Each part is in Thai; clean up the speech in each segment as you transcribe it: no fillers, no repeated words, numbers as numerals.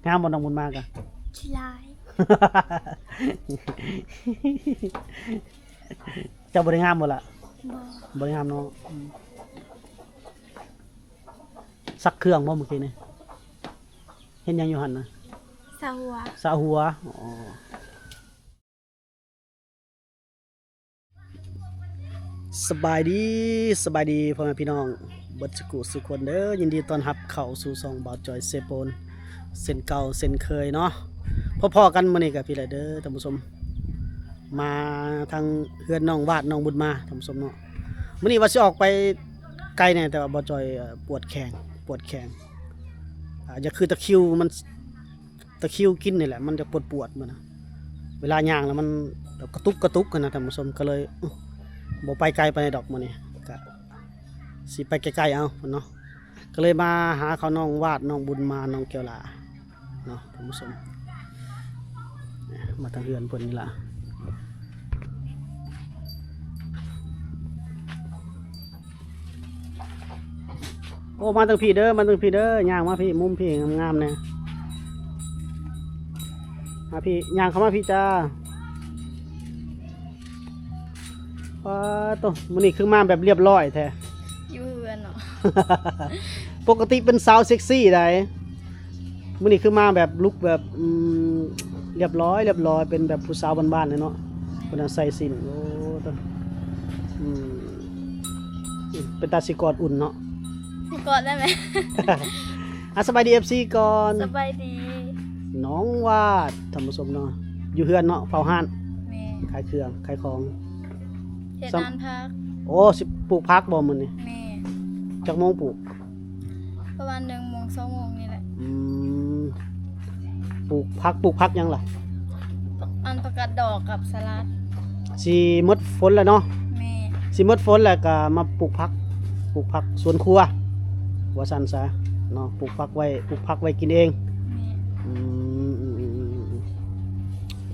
งามบ่น้องบุญมากะ ขี้ลาย เจ้าบ่ได้งามบ่ล่ะ บ่ บ่ได้งามเนาะซักเครื่องบ่เมื่อกี้นี่เห็นหยังอยู่หั่นน่ะ สะหัว สะหัวอ๋อสบายดีพ่อแม่พี่น้องเบิดสุขุสุขคนเด้อยินดีต้อนรับเข้าสู่ช่องบ่าวจอยเซโปนเส้นเก่าเส้นเคยเนาะพอๆกันมื้อนี้กับพี่ไรเด้อท่านผู้ชมมาทางเฮือนน้องวาดน้องบุญมาท่านผู้ชมเนาะมื้อนี้ว่าสิออกไปไกลแน่แต่ว่าบ่าวจอยปวดแข้งอย่าคือตะคริวมันตะคริวกินนี่แหละมันจะปวดมันนะเวลาย่างแล้วมันกระตุกกันนะท่านผู้ชมก็เลยบ่ไปไกลไปในดอกมื้อนี้ก็สิไปไกลๆเอาเนาะก็เลยมาหาเขาน้องวาดน้องบุญมาน้องแก้วลาเนาะท่านผู้ชมมาทางเฮือนเพิ่นนี่ล่ะโอ้มาทางพี่เด้อย่างมาพี่มุมพี่งามๆเนี่ยมาพี่ย่างเข้ามาพี่จ้าตัวมื้อนี้คือมาแบบเรียบร้อยแท้ อยู่เฮือนเนาะ ปกติเป็นสาวเซ็กซี่ได้มื้อนี้คือมาแบบลุคแบบเรียบร้อยเป็นแบบผู้สาวบ้านๆเลยเนาะเพิ่นใส่สิ้นโอ้ตัวเป็นตาสิกอดอุ่นเนาะ สิกอดได้ไหม สบายดี FC ก่อน สบายดี น้องวาดท่านผู้ชมเนาะอยู่เฮือนเนาะเฝ้าห้าน แม่ ขายเครื่องขายของ เฮ็ดงานพัก โอ้สิปลูกพักบ่มื้อนี้ แม่ จักโมงปลูก ประมาณ1 โมง 2 โมงนี่แหละ ปลูกพักยังล่ะ อันประกาศดอกกับสลัด สิหมดฝนแล้วเนาะ แม่ สิหมดฝนแล้วก็มาปลูกผักสวนครัวว่าซั่นซะเนาะปลูกผักไว้กินเอง แม่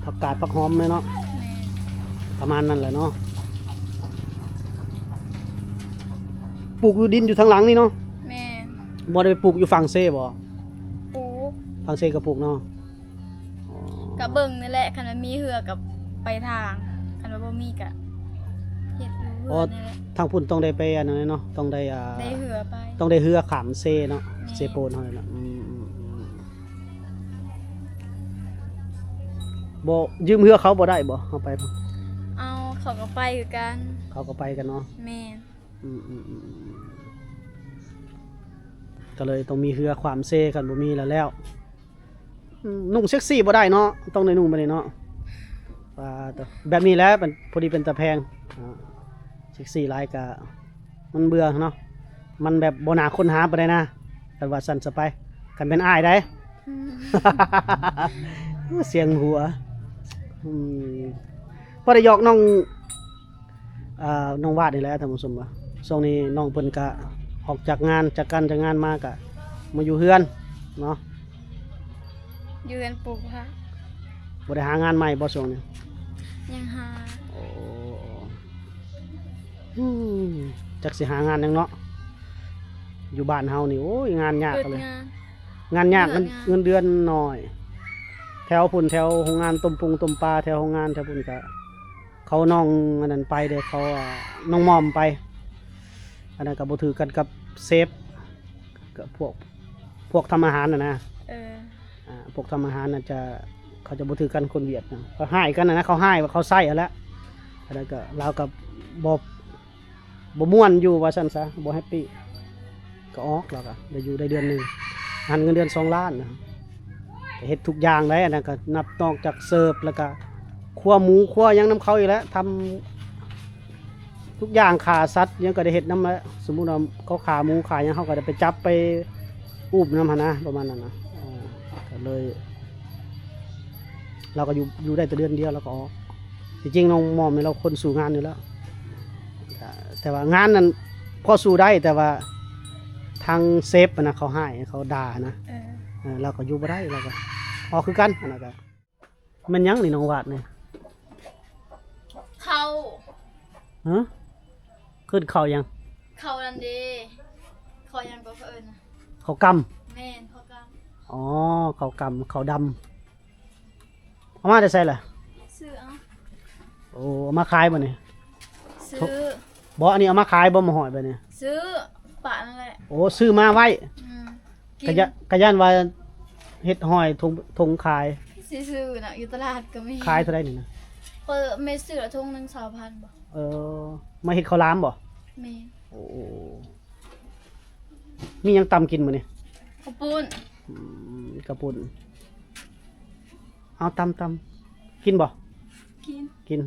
ผักกาดผักหอมเลยเนาะ แม่ ประมาณนั้นแหละเนาะปลูกอยู่ดินอยู่ทางหลังนี่เนาะ แม่ บ่ได้ไปปลูกอยู่ฝั่งเซ่บ่ ปู ฝั่งเซ่ก็ปลูกเนาะอ๋อ กับเบิ่งนี่แหละคันว่ามีเหือกับไปทางคันว่าบ่มีก็เฮ็ดอยู่เฮือนนี่แหละ ทางพุ่นต้องได้ไปอันนั้นเนาะต้องได้ได้เหือไป ต้องได้เรือขามเซ่เนาะ นี่ เซโปนเฮานั่นล่ะบ่ยืมเรือเขาบ่ได้บ่เฮาไปบ่ เอาเขาก็ไปคือกัน เขาก็ไปกันเนาะ แม่น ก็เลยต้องมีเรือความเซ่กันบ่มีแล้วนุ่งเซ็กซี่บ่ได้เนาะต้องได้นุ่งไปเลยเนาะแต่แบบนี้แหล้วมันพอดีเป็นตะแพงเซ็กซี่หลายก็มันเบื่อเนาะมันแบบบ่น่าค้นหาปานใดนะกันว่าสั่นซะไปกันเป็นอ้ายได้ เสียงหัวพอได้หยอกน้องวาดนี่แหละท่านผู้ชมว่าช่วงนี้น้องเพิ่นก็ออกจากงานมาก็มาอยู่เฮือนเนาะ อยู่กันปลูกผัก บ่ได้หางานใหม่บ่ช่วงนี้ ยังหา โอ้จักสิหางานหยังเนาะอยู่บ้านเฮานี่โอ้ยงานยาก เปิด เลย งาน งานยาก เลิกงาน เงินเดือนน้อย แถวพุ่นแถวโรงงานต้มปลาแถวโรงงานแถวพุ่นก็เขาน้องอันนั้นไปเด้เขาน้องมอมไปอันนั้นก็บ่ถือกันกับเซฟกับพวกทำอาหารนะ เออ พวกทำอาหารน่ะเขาจะบ่ถือกันคนเวียดนะเขาให้กันนะเขาให้ว่าเขาใส่เอาแล้วอันนั้นก็เรากับบ่ม่วนอยู่ว่าซั่นซะบ่แฮปปี้ก็ออกแล้วก็ได้อยู่ได้เดือนหนึงหันเงินเดือน2 ล้านนะเฮ็ดทุกอย่างได้อันนั้นก็นับนอกจากเสิร์ฟแล้วก็คั่วหมูคั่วหยังน้ำเขาอีกแล้วทำทุกอย่างขาสัตว์ยังก็ได้เฮ็ดน้ำแล้วสมมุติว่าเขาขาหมูขาหยังเขาก็ได้ไปจับไปอูบน้ำหั่นนะประมาณนั้นนะก็เลย เราก็อยู่ได้แต่เดือนเดียวแล้วก็ออกจริงๆน้องมอมเนี่ยเราคนสู่งานอยู่แล้วแต่ว่างานนั้นพอสู่ได้แต่ว่าทางเซฟนะเขาให้เขาด่านะ เออ เราก็อยู่บ่ได้เราก็ออกคือกันอันนั้นก็มันยังนี่น้องวาดเนี่ย เข้า ฮะขึ้นเขายัง เข้านั่นเด้เขายังก็เอิ้นน่ะ เขาก แม่นเขาก็ ำอ๋อ ข้าวกำข้าวดำเอามาได้ใส่ล่ะ ซื้อเอา โอ้เอามาขายบ่นี่ ซื้อ บ่อันนี้เอามาขายบ่มาหอยไปเนี่ย ซื้อปะนั่นแหละ โอ้ซื้อมาไว้ อืม กะย่านว่าเฮ็ดหอยทงขาย ซื้อๆน่ะอยู่ตลาดก็มี ขายเท่าไหร่นี่นะ เปิดเมสซื้อละทงหนึง 2,000บ่ เออมาเฮ็ดข้าวหลามบ่ แม่ โอ้มีหยังตำกินมื้อนี่ ข้าวปุ้น กระปุ่นเอาตำกินบ่ กิน กิน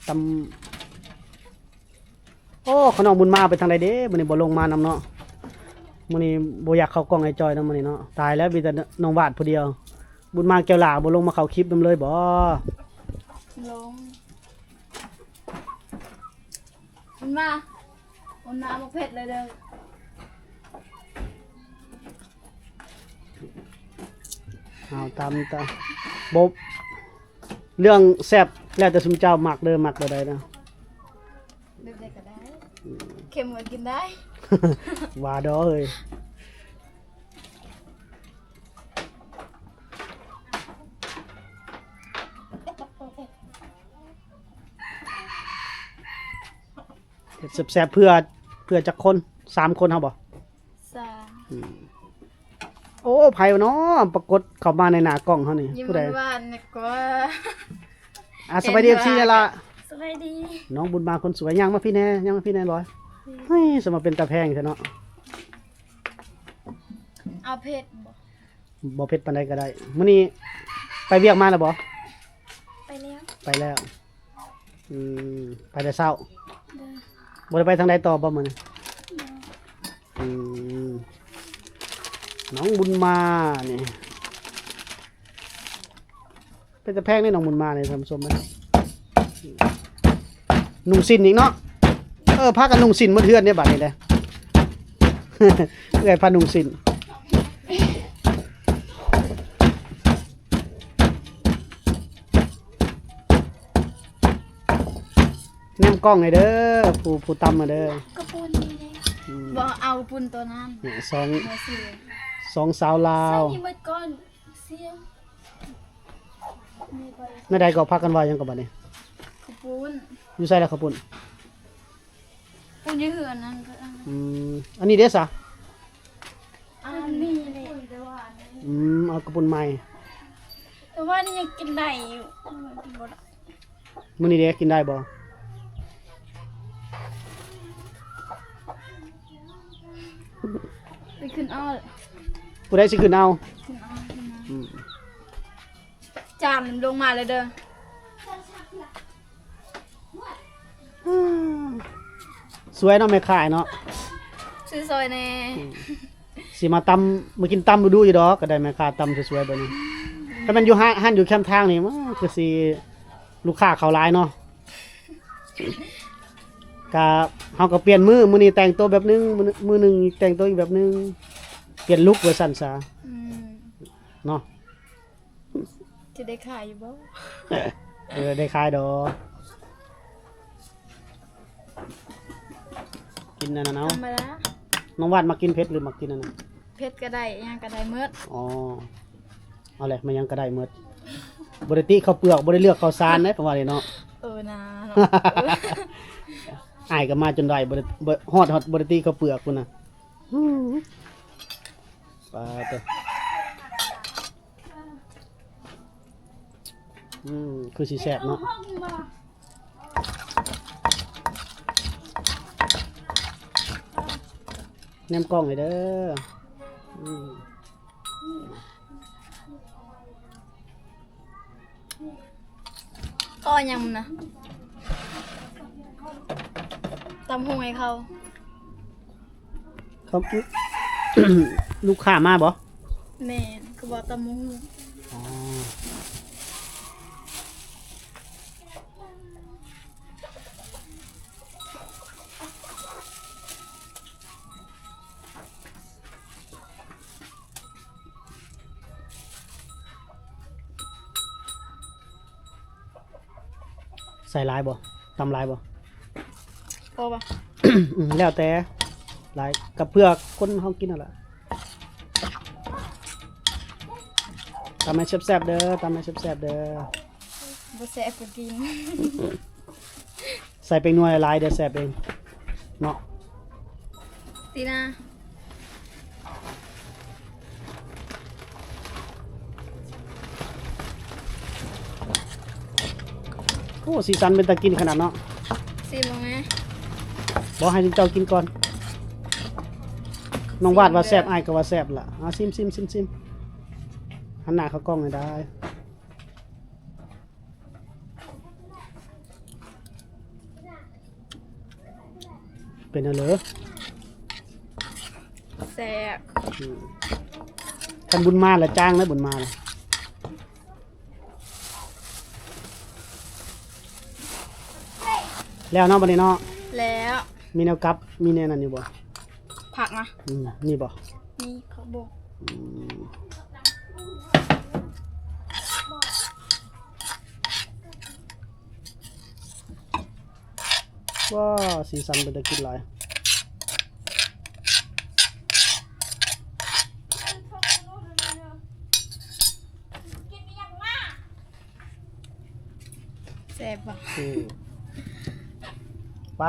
ตำโอ้ขนมบุญมาไปทางใดเด้มื้อนี้บ่ลงมานำเนาะมื้อนี้บ่อยากเข้ากล้องไอ้จอยนำมื้อนี้เนาะตายแล้วมีแต่น้องวาดผู้เดียว บุญมาแก้วหลาบ่ลงมาเข้าคลิปนำเลยบ่ ลงมันมาบ่เผ็ดเลยเด้อ เอาตบบเรื่องแซ่บแล้วแต่ซุมเจ้ามักเด้อมักบ่ได้นะ เด็กๆก็ได้เค็มก็กินได้ ว่าดอเอ้ยเฮ็ดแซ่บๆเพื่อจักคน3คนเฮาบ่ สา โอ้ไผวะเนาะปรากฏเข้ามาในหน้ากล้องเฮานี่ ยิ้ม ผู้ใด หวานๆนะก็ สบายดี FC นี่ล่ะ สบายดี น้องบุญมาคนสวยย่างมาพี่แน่ย่างมาพี่แน่ร้อยเฮ้ยสมาเป็นตาแพงซะเนาะ เอาเผ็ดบ่ บ่เผ็ดปานใดก็ได้มื้อนี้ไปเวียกมาแล้วบ่ ไปแล้ว ไปแล้วไปแต่เช้า เด้อ บ่ได้ไปทางใดต่อบ่มื้อนี้อืมน้องบุญมานี่เป็นตาแพงนี่น้องบุญมานี่ท่านผู้ชมมั้ยนุ่งสิ้นอีกเนาะพากันนุ่งสิ้นมาเทือนเนี่ยบัดนี้แหละ เอ้ยพานุ่งสิ้นแนมกล้องให้เด้อผู้ตำมาเด้อก ระปุนนี่เลยบ่เอาปุนตัวนั้น เนี่ย มาซื้อ สองสาวลา ใส่ ว นี่หมดก่อนเสียงนี่ไป ในใดก็พักกันว่าหยังกับบัดนี้ กระปุน อยู่ใส่แล้วขาวปุ่น ปุนอยี่เหือนนั่นก็เอา อันนี้เด้อซะ อันนี้เลยแต่ว่า เอากระปุ่นใหม่ แต่ว่านี่ยังกินได้อยู่กินบ่ได้ มื้อนี้เด้กินได้บ่ ไปขึ้นเอาเลย ผู้ใดสิขึ้นเอา ขึ้นเอาขึ้นมา อืม จานมันลงมาเลยเด้อ สวยเนาะแม่ขายเนาะ ซื้อซอยแน่ สิมาตำมากินตำดูๆอยู่ดอกก็ได้แม่ค้าตำสวยๆแบบนี้ถ้ามันอยู่ห้านอยู่แคมป์ทางนี่มันคือสิลูกค้าเขาหลายเนาะก็เฮาก็เปลี่ยนมื้อนี้แต่งตัวแบบนึงมื้อหนึงแต่งตัวอีกแบบนึงเปลี่ยนลุคว่าซั่นซะ อืม เนาะ จะได้ขายอยู่บ่ ได้ขายดอกกินนั่นน่ะเนาะ ธรรมดา น้องวาดมากินเผ็ดหรือมากินนั่นน่ะ เพชรก็ได้อิหยังก็ได้หมด อ๋อเอาแหละมันยังก็ได้หมดบ่ได้ติข้าวเปลือกบ่ได้เลือกข้าวสารนะประมาณนี้เนาะ นะเนาะ อ้ายก็มาจนได้บ่ฮอดบ่ได้ติข้าวเปลือกพุ่นน่ะปาเตะคือสิแซ่บเนาะแนมกล้องให้เด้อม ก็ยังมันนะตำหงให้เขา เขา ลูกค้ามาบ่ แม่นก็บอกตำหง อ๋อใส่ลายบ่ตำลายบ่ พอปะ แล้วแต่หลายกับเพื่อคนเฮากินนั่นแหละ ตำให้แซ่บๆเด้อตำให้แซ่บๆเด้อ บ่แซ่บก็กิน ใส่เป็นหน่วยหลายเด้อแซ่บเองเนาะ ตีนา โอ้สีสันเป็นตะกินขนาดเนาะ ซิมลงไหม บอกให้เจ้ากินก่อนน้องวาดว่าแซ่บอ้ายก็ว่าแซ่บล่ะซิมหันหน้าเข้ากล้องให้ได้เป็นอะไรเหรอ แซ่บ คันบุญมาละจ้างนะบุญมาละแล้วเนาะบัดนี้เนาะ แล้ว มีแนวกลับมีแนวนั้นอยู่บ่ ผักนะ นี่บ่ นี่เขาบอก ว้าสีสันเป็นตะกินหลาย แซ่บป่ะ ไป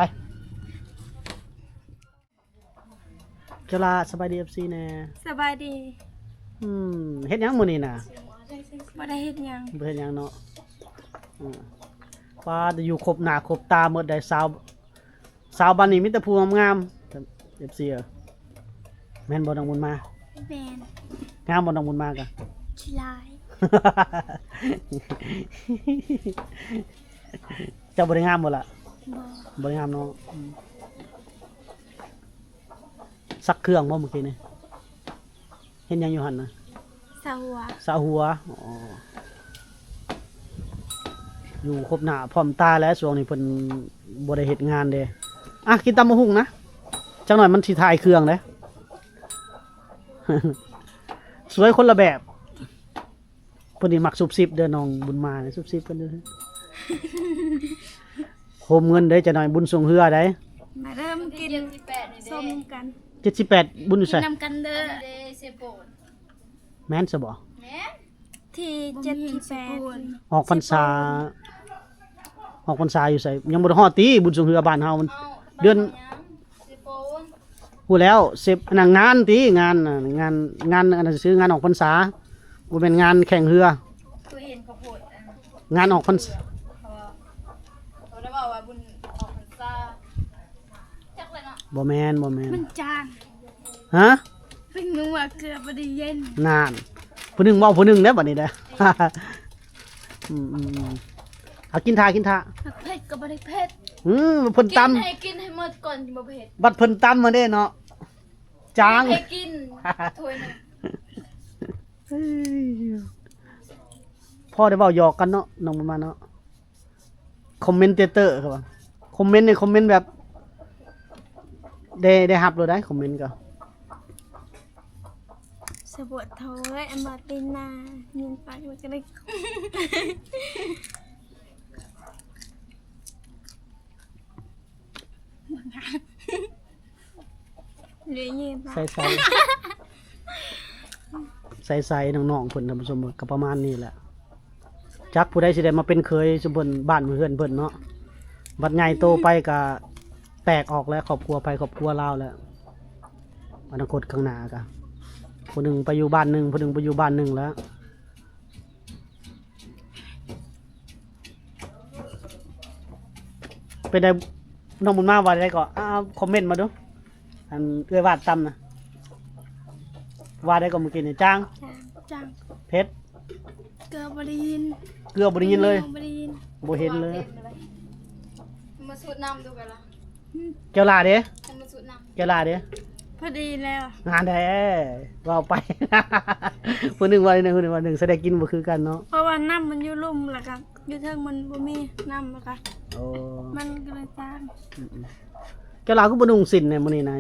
เจ้าลาสบายดี FC แน่ สบายดี เฮ็ดหยังมื้อนี้น่ะ บ่ได้เฮ็ดหยัง บ่เฮ็ดหยังเนาะว่าจะอยู่ครบหน้าครบตาหมดได้สาวบ้านนี้มีแต่ผู้งามๆ FC แม่นบ่น้องบุญมา แม่น งามบ่น้องบุญมากะ ชิลาย เจ้าบ่ได้งามบ่ล่ะ บ่ บ่ได้งามเนาะซักเครื่องบ่เมื่อกี้นี่เห็นหยังอยู่หั่นน่ะ สะหัว สาวหัวอยู่ครบหน้าพร้อมตาแล้วช่วงนี้เพิ่นบ่ได้เฮ็ดงานเด้กินตำบักหุ่งนะจักหน่อยมันสิถ่ายเครื่องเด้ สวยคนละแบบเพิ่นนี่มักซุบซิบเด้อน้องบุญมาเนี่ยซุบซิบเพิ่นเด้อ โฮมเงินเด้อจะหน่อยบุญส่งเฮือได้ มาเริ่มกินส้มกัน 78บุญอยู่ไส นำกันเด้อ แม่นซะบ่ ที่78 ออกพรรษาอยู่ไสยังบ่ได้ฮอดติบุญส่งเฮือบ้านเฮามันเดือนฮู้แล้ว10นั่นงานติงานน่ะงานอันนั้นซื้องานออกพรรษาบ่แม่นงานแข่งเรือ คือเห็นข้าวโพดอัน งานออกพรรษา เขาได้บอกว่าบุญออกพรรษาจักเลยเนาะ บ่แม่น มันจาง ฮะ เพิ่งรู้ว่าเกลือบ่ได้เย็น นานผู้หนึงเว้าผู้หนึงเด้อบัดนี้เด้อ เอากินทา เผ็ดก็บ่ได้เผ็ด เพิ่นตำ กินให้หมดก่อนที่บ่เผ็ด บัดเพิ่นตำมาเด้เนาะจาง ให้กินถ้วยหนึง พ่อได้เว้าหยอกกันเนาะน้องมันมาเนาะคอมเมนเตอร์ครับว่าคอมเมนต์ในคอมเมนต์แบบได้รับเลยได้คอมเมนต์ก็ สะบดโถยอันมาตินายินปากมันก็ได้หรือยินปาก ใส่น้องๆเพิ่นท่านผู้ชมก็ประมาณนี้แหละจักผู้ใดสิได้มาเป็นเคยสมเพิ่นบ้านเพื่อนเพิ่นเนาะบัดใหญ่โตไปก็แตกออกแล้วครอบครัวไปครอบครัวลาวแล้วอนาคตข้างหน้าก็ผู้หนึงไปอยู่บ้านหนึงผู้หนึงไปอยู่บ้านหนึงแล้วไปได้น้องบุญมาว่าได้ก็คอมเมนต์มาดูอันเอื้อวาดตำนะว่าได้ก็เมื่อกี้นี่จ้าง จัง เพชร เกลือบได้ยิน เกลือบ่ได้ยินเลย บ่ได้ยิน บ่เห็นเลย มาสูดน้ำดูกันละ แก้วลาเด้ มาสูดน้ แก้วลาเด้ ำพอดีแล้ว งานแท้ว่าไป ผู้หนึงว่าหนึงผู้หนึงว่าหนึงแสดงกินบ่คือกันเนาะ เพราะว่าน้ำมันอยู่ลุ่มแล้วก็อยู่เทิงมันบ่มีน้ำแล้วก็ โอ้ มันก็เลยจาง แก้วลาคือบ่นุ่งสิ้นเนี่ยมื้อนี้นะ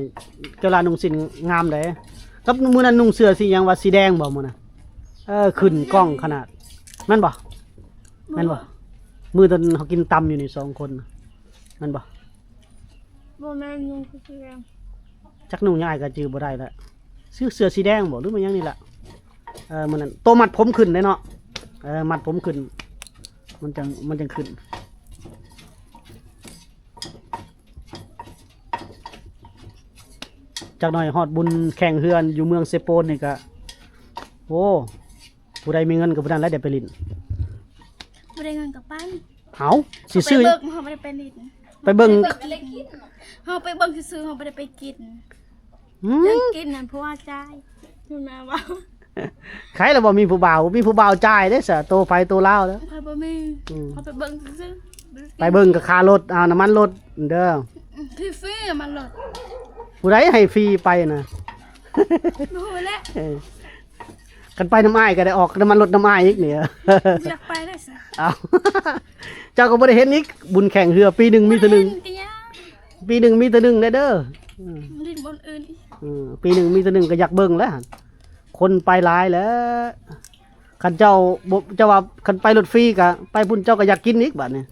แก้วลานุ่งสิ้นงามเด้กับมื้อนั้นนุ่งเสื้อสีหยังว่าสีแดงบ่มื้อน่ะขึ้นกล้องขนาดแม่นบ่แม่นบ่มื้อตอนเขากินตำอยู่นี่2คนน่ะแม่นบ่ บ่แม่นยุงคือเสียง จักนุ่งยังไงก็จือบ่ได้แล้วซื้อเสื้อสีแดงบ่หรือมันหยังนี่ล่ะ มันนั่นโตมัดผมขึ้นได้เนาะมัดผมขึ้นมันจังขึ้นจากหน่อยฮอดบุญแข่งเฮือนอยู่เมืองเซโปนนี่ก็โอ้ผู้ใดมีเงินกับผู้นั้นแล้วเดี๋ยวไปลิน บ่ได้เงินกับปั้น เอาสิซื้อ ไปเบิ่งเฮาบ่ได้ไปลิน ไปเบิ่ง เฮาไปเบิ่งซื่อๆเฮาบ่ได้ไปกิน อื เรื่อง ม กินนั่นเพราะว่าจ่ายนู่นมาว่า ใครล่ะบ่มีผู้บ่าวจ่ายเด้ซะโตไปโตลาวแล้ว ค่อยบ่มีเฮาไปเบิ่งซื่อๆ ไปเบิ่งกับค่ารถเอาน้ำมันรถเด้อ ฟรีๆมันลด ผู้ใดให้ฟรีไปน่ะ บ่ฮู้แล้ว กันไปน้ำอ้ายก็ได้ออกน้ำมันรถน้ำอ้ายอีกเนี่ย อยากไปได้ซะ เอา เจ้าก็บ่ได้เห็นอีกบุญแข่งเรือปีหนึงมีเทื่อหนึง ติยา ปีหนึงมีเทื่อหนึงเด้อ ลิ้นบนอื่นอีก ปีหนึงมีเทื่อหนึงก็อยากเบิ่งแล้วหั่นคนไปหลายแล้วคันเจ้าบ่เจ้าว่าคันไปรถฟรีก็ไปพุ่นเจ้าก็อยากกินอีกบัดนี้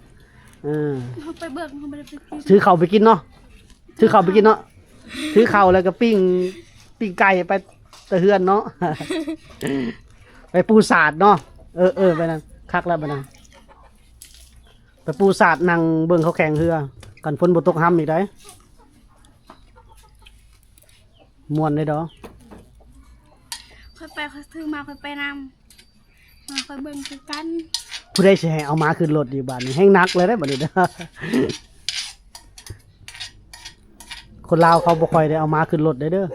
เออ เฮาไปเบิ่งเฮาบ่ได้ไปกิน ถือข้าวไปกินเนาะถือข้าวไปกินเนาะถือข้าวแล้วก็ปิ้งไก่ไปตะเฮือนเนาะ ไปปูสาดเนาะไปนั่นคักแล้วไปนั่นไปปูสาดนั่งเบิ่งเขาแข่งเรือกันฝนบ่ตกห้ำอีกได้ม่วนเลยดอก ค่อยไปค่อยถือมาค่อยไปนำมาค่อยเบิ่งคือกัน ผู้ใดสิให้เอามาขึ้นรถอยู่บ้านนี้แห้งหนักเลยได้อบัดนี้เด้อ คนลาวเขาบ่ค่อยได้เอามาขึ้นรถได้เด้อ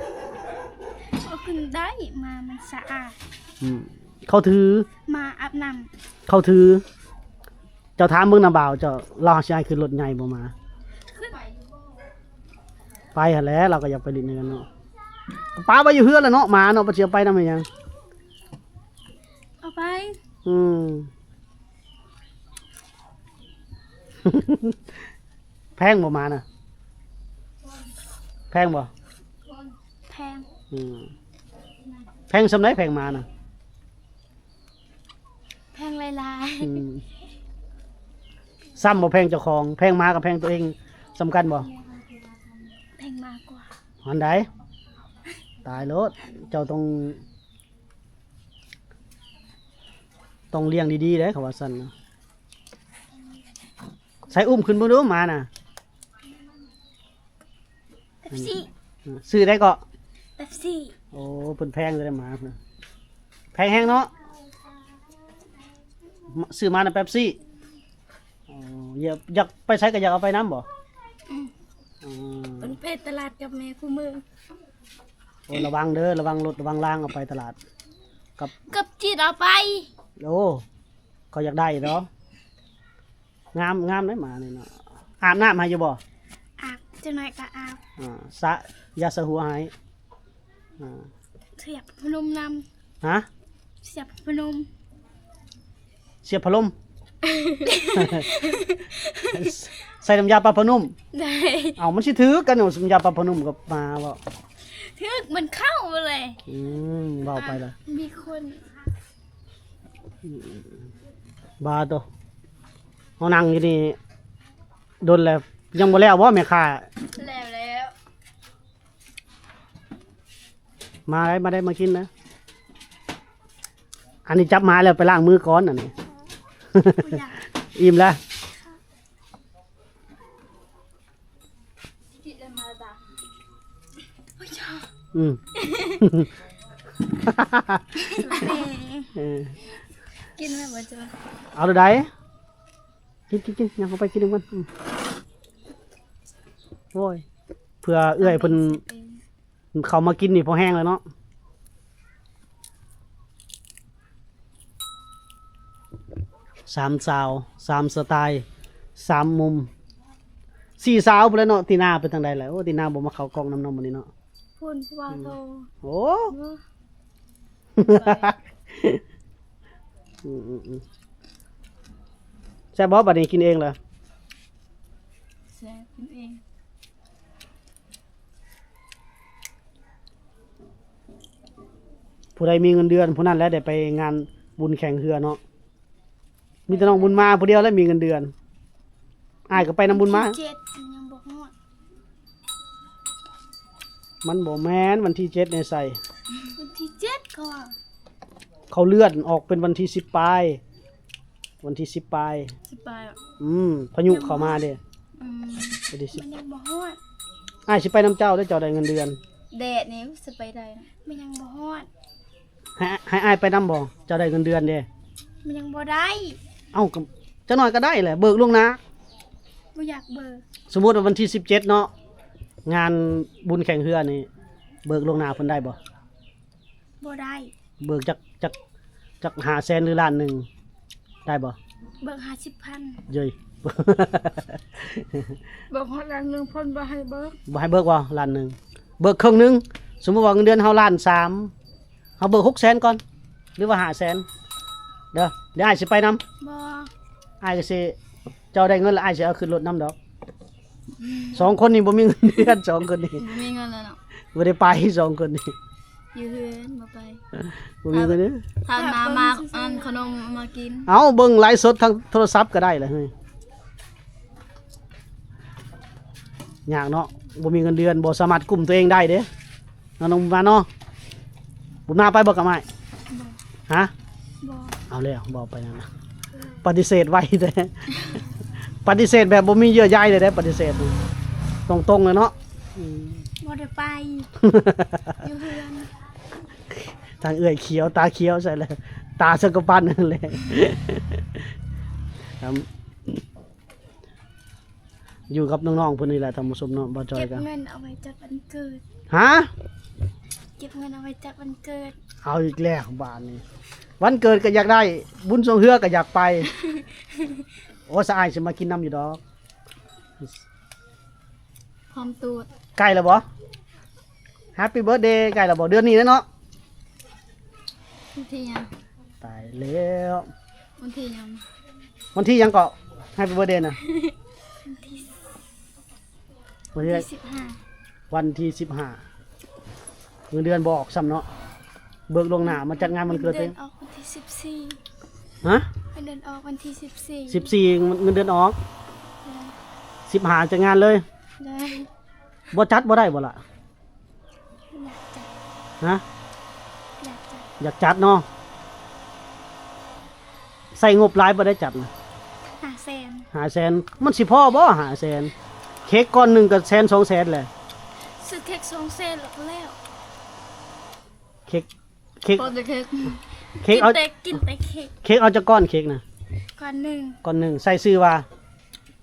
เอาขึ้นได้มามันสะอาด อืมเขาถือ มาอาบน้ำ เขาถือ เจ้าถามเบิ่งน้าบ่าวเจ้าเราสิให้ขึ้นรถใหญ่บ่มา ขึ้น ไปหั่นแหล้วเราก็อยากไปลิ้นกันเนาะป้าไปอยู่เฮือนแล้วเนาะหมาเนาะบ่เสียไปนำอีหยัง เอาไป อืม แพงบ่มาน่ะแพงบ่ แพง อืมแพงสำไดแพงมาน่ะ แพงหลาย อืมซ้ำบ่แพงเจ้าของแพงมากับแพงตัวเองสำคัญบ่ ๆแพงมากกว่า อันใดตายโลดเจ้าต้องเลี้ยงดีๆเด้เขาว่าซั่นนะใส่อุ้มขึ้นเบิ่งดูหมาน่ะ เป๊ปซี่ ซื้อได้ก็ เป๊ปซี่ โอ้เพิ่นแพงเลยหมาเพิ่นแพงแฮงเนาะซื้อมาน่ะเป๊ปซี่อ๋ออยากไปใช้ก็อยากเอาไปน้ำบ่อ๋อ เป็นเพจตลาดกับแม่คู่มือ โอ้ระวังเด้อระวังรถระวังล่างเอาไปตลาดกับ กับจีดเอาไป โอ้เขาอยากได้เนาะงามได้หมานี่เนาะอาบน้ำให้อยู่บ่ อาบจะหน่อยก็อาบ สะยาสะหัวให้อ่า เสียบพนมน ฮะ ำเสียบพนม เสียบพัดลม ใส่น้ำยาปลาพนุ่ม ได้ เอามันสิถือกันเอาน้ำยาปลาพนุ่มกับมาบ่ ทึกมันเข้าเลย เว้าไปละ มีคน บาตัวเฮานั่งอยู่นี่โดนแล้วยังบ่แล้วบ่แม่ค้า แล้ว มาได้มากินนะ อันนี้จับมาแล้วไปล้างมือก่อนอันนี้ ผู้ใหญ่ อิ่มแล้ว จิตมาตาโอ้ยชอบ อืม เออ กินไหมบ่จ๊ะ เอาเดี๋ยวใดกินยังเอาไปกินกันโอ้ยเพื่อเอื้อยเพิ่นเขามากินนี่พอแห้งแล้วเนาะสามสาวสามสไตล์สามมุมสี่สาวไปแล้วเนาะตีนาไปทางใดแล้วโอ้ตีนาบ่มาเข้ากล้องน้ำนมวันนี้เนาะ พูนผู้ว่าโต โอ้ เออ แซ่บบ่บัดนี้กินเองเหรอ แซ่บกินเอง ผู้ใดมีเงินเดือนผู้นั้นแหล้วได้ไปงานบุญแข่งเรือเนาะมีแต่น้องบุญมาผู้เดียวแล้วมีเงินเดือนอ้ายก็ไปนำบุญมา เจ็ดยังบอกงวด มันบ่แม่นวันที่7ในใส่ วันที่7ก่อน เขาเลื่อนออกเป็นวันที่10ปลายวันที่10ปลาย สิไปอ่ะ พายุเข้ามาเด้ อืม วันที่ มันยังบ่ฮอด 10อ้ายสิไปน้ำเจ้าได้เจ้าได้เงินเดือน แดดนี่สิไปได้นะมันยังบ่ฮอด ให้อ้ายไปนำบ่เจ้าได้เงินเดือนเด้ มันยังบ่ได้ เอ้าก็จักหน่อยก็ได้แหละเบิกล่วงหน้า บ่อยากเบิก สมมุติว่าวันที่17เนาะงานบุญแข่งเรือนี่เบิกล่วงหน้าเพิ่นได้บ่ บ่ได้ เบิกจัก500,000หรือล้านหนึงได้บ่ เบิก50,000 เย้ย เบิกฮอดล้านหนึงเพิ่นบ่ให้เบิก บ่ให้เบิกว่าล้านหนึงเบิกครึ่งหนึงสมมุติว่าเงินเดือนเฮาล้าน3เฮาเบิก600,000ก่อนหรือว่า500,000เด้อเดี๋ยวอ้ายสิไปนำ บ่ อ้ายก็สิเจ้าได้เงินแล้วอ้ายสิเอาขึ้นรถนำดอกสองคนนี่บ่มีเงินเดือนสองคนนี่ บ่มีเงินแล้วเนาะ บ่ได้ไปสองคนนี่ อยู่เฮือนบ่ไป บ่มีเงินเดือน ทางน้ำมาอันขนมมากิน เอาเบิ่งไลฟ์สดทางโทรศัพท์ก็ได้แหละเฮ้ยยากเนาะบ่มีเงินเดือนบ่สามารถกุมตัวเองได้เด้น้องมาเนาะบุญมาไปบ่กับไม้ บ่ ฮะ บ่ เอาแล้วบ่ไปนั่นนะปฏิเสธไว้แต่ ปฏิเสธแบบบ่มีเยื่อใยเลยได้ปฏิเสธนี่ตรงๆเลยเนาะอืม บ่ได้ไป อยู่เฮือน ทางเอื้อยเขียวตาเขียวใส่เลยตาสังกะปั้นนั่นเลยครับอยู่กับน้องๆเพิ่นนี่แหละทำสมเนาะบ่จอย เก็บ กัน เงินเอาไว้จัดวันเกิด ฮะ เก็บเงินเอาไว้จัดวันเกิด เอาอีกแล้วบ้านนี้วันเกิดก็อยากได้ บุญทรงเฮือก็อยากไป โอ้สะอายสิมากินน้ำอยู่ดอก พร้อมตูด ใกล้แล้วบ่แฮปปี้เบิร์ธเดย์ใกล้แล้วบ่เดือนนี้แล้วเนาะ วันที่ยัง ตายแล้ว วันที่ยัง วันที่ยังเกาะแฮปปี้เบิร์ธเดย์น่ะวันที่ ที่15 วันที่15เงินเดือนบ่ออกซ้ำเนาะเบิกล่วงหน้ามาจัดงานวันเกิดเอง ออกวันที่14 ฮะ เดินออกวันที่14 14เงินเดือนออก15จัดงานเลย ได้ บ่จัดบ่ได้บ่ล่ะ อยากจัด ฮะ อยากจัด อยากจัดเนาะใส่งบหลายบ่ได้จัดนะ 500,000 มันสิพอบ่500,000เค้กก้อนหนึงก็100,000 200,000แหละ ซื้อเค้ก200,000แล้วก็แล้ว เค้ก พอจะเค้ก เค้กเอา กินแต่เค้ก เค้กเอาจากก้อนเค้กนะ ก่อนหนึ่ง ก้อนหนึงใส่ชื่อว่า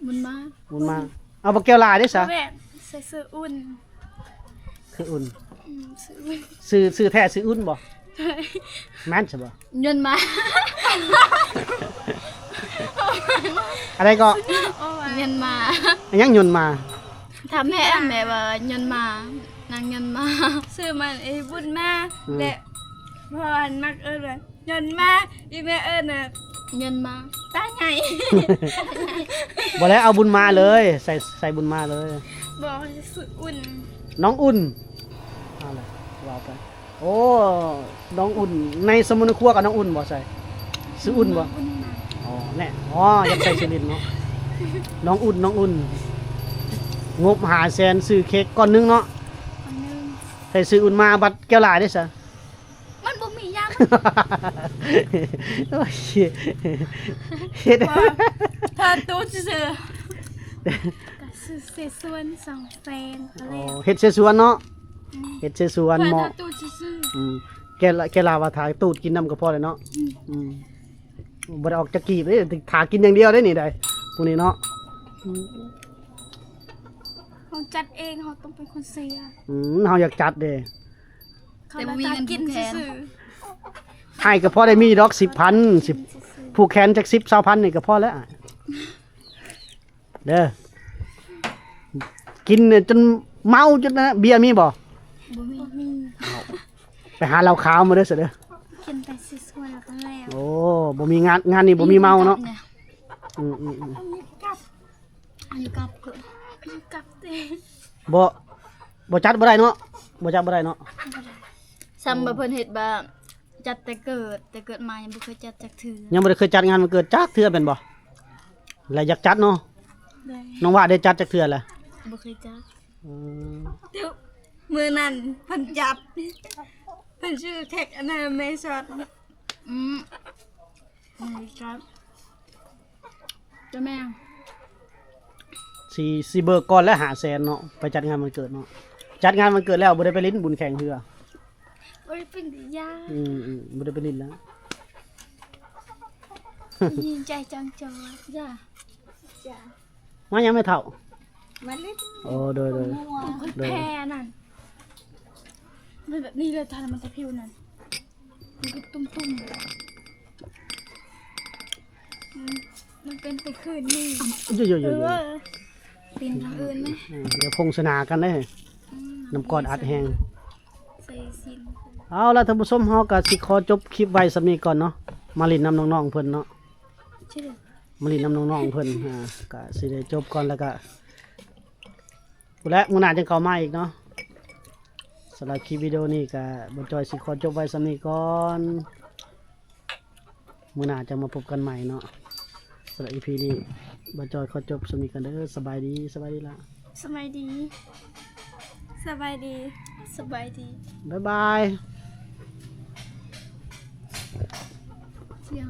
มันมา บุญมาเอาบักแก้วลายได้ซะ แม่ใส่เสื้ออุ่น คืออุ่น ซื้ออุ่น ซื้อแท้ซื้ออุ่นบ่แม่นใช่บ่ เงินมา อะไรก็ เงินมา อันยังยนต์มา ทำให้แม่ว่าเงินมานางเงินมาซื้อมันไอ้บุญมาและพรมักเลยเงินมาอีแม่น่ะเงินมาตาใหญ่ บ่แล้วเอาบุญมาเลยใส่บุญมาเลย บอกให้ซื้ออุ่น น้องอุ่นเอาล่ะว่าไปโอ้น้องอุ่นในสมุนครัวกับน้องอุ่นบ่ใส่ซื้ออุ่นบ่ อุ่นมา อ๋อแน่อ๋ออยากใส่ชลินเนาะน้องอุ่นงบ500,000ซื้อเค้กก้อนหนึงเนาะ คนนึง ใส่ซื้ออุ่นมาบัดแก้วลายได้ซะ มันบ่มียาม โอ้ยเฮ็ด ถ้าตู้ซื้อก็ซื้อเศษส่วน2แสนก็ อ๋อ แล้ว เฮ็ดเสสวนเนาะเฮ็ดเสสวนเหมาะ ถ้าตู้ซื้อ แกลาว่าถ่ายตูดกินน้ำก็พอเลยเนาะบ่ได้ออกจากกีบเด้ถ่ากินอย่างเดียวได้นี่ได้พวกนี้เนาะ เขาจัดเองเขาต้องเป็นคนเสีย เฮาอยากจัดเด้ เขามีเงินกินซื้อ ให้ก็พอได้มีดอก10,000 10ผู้แขนจัก10 20,000นี่ก็พอแล้วอะเด้อกินเนี่ยจนเมาจนนะเบียร์มีบ่ บ่มี ไปหาเหล้าขาวมาเด้อเสยเด้อ กินแต่ซื้อส่วนแล้วก็แล้ว โอ้บ่มีงานนี่บ่มีเมาเนาะอืม อยู่กับเด้บ่จัดบ่ได้เนาะบ่จัดบ่ได้เนาะ ซ้ำบ่เพิ่นเฮ็ดบ่จัดแต่เกิดมายังบ่เคยจัดจักเทื่อ ยังบ่ได้เคยจัดงานวันเกิดจักเทื่อเป็นบ่แล้วอยากจัดเนาะ ได้ น้องว่าได้จัดจักเทื่อแหละ บ่เคยจัด อืม เดี๋ยวมื้อนั้นเพิ่นจับเพิ่นชื่อแท็กอันนั้นแม่ช็อต นี่ครับเจ้าแม่ สีเบิกก่อนและหาแสนเนาะไปจัดงานวันเกิดเนาะจัดงานวันเกิดแล้วบ่ได้ไปลิ้นบุญแข่งเรือ โอ้ยเป็นดียา บ่ได้ไปลิ้นแล้ว ยินใจจังจอจ้าจ้า มายังไม่เท่า มาเล่น โอ้โดย แพ้นั่นมันแบบนี้เลยทานมันจะผิวนั่นมันก็ตุ้มมันเป็นไปคืนนี่ อยู่เป็นทางอื่นไหม เดี๋ยวพงสนากันได้น้ำกอดอัดแห้ง ใส่ซิน เอาล่ะท่านผู้ชมเฮาก็สิขอจบคลิปไว้สำนี้ก่อนเนาะมาลิ้นนำน้องๆเพิ่นเนาะ ชื่อ มาลิ้นนำน้องๆเพิ่นก็สิได้จบก่อนแล้วก็และมื้อหน้าจังเข้ามาอีกเนาะสำหรับคลิปวิดีโอนี้ก็บ่จอยสิขอจบไว้สำนี้ก่อนมื้อหน้าจะมาพบกันใหม่เนาะสำหรับ EP นี้บ่จอยขอจบสำนี้กันเด้อสบายดีล่ะ สบายดีสบายดีสบายดี บ๊ายบาย เสียง